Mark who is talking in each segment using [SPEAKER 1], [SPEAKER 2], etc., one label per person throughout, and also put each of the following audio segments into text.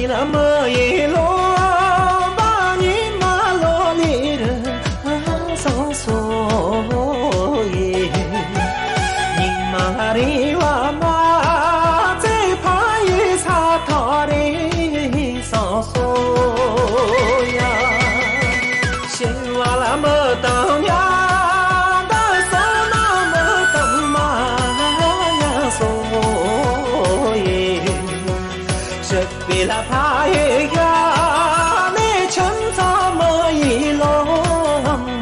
[SPEAKER 1] 地了么一路把你马罗里的松松耶，你马里哇马在怕一擦头的松松呀，心哇啦么当呀。为了怕一呀，你趁早么一路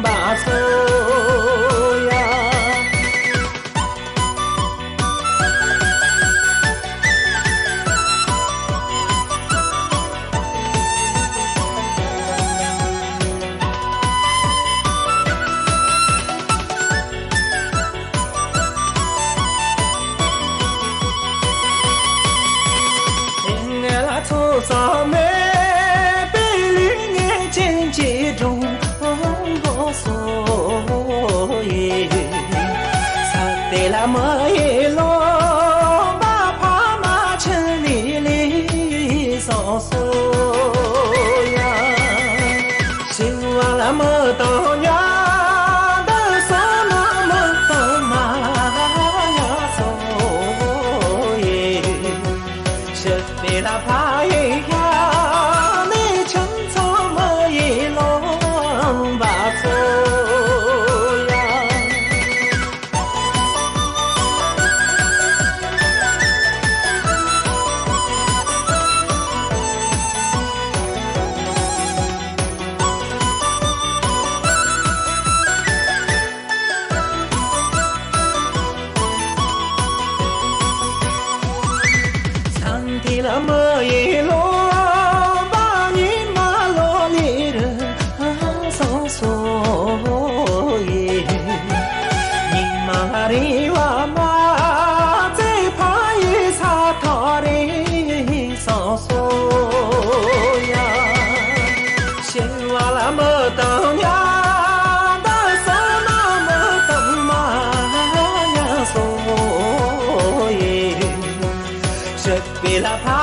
[SPEAKER 1] 把走呀。粗糙美，被绿眼睛集中我所以，擦对了么一路，把怕马城里里扫扫呀，希望那么多年。为了怕一呀，你趁早么一路把走呀。地了么一路把你马罗里的松松耶，你马里哇马在怕一擦头的松松呀，心哇啦么当呀。为了怕。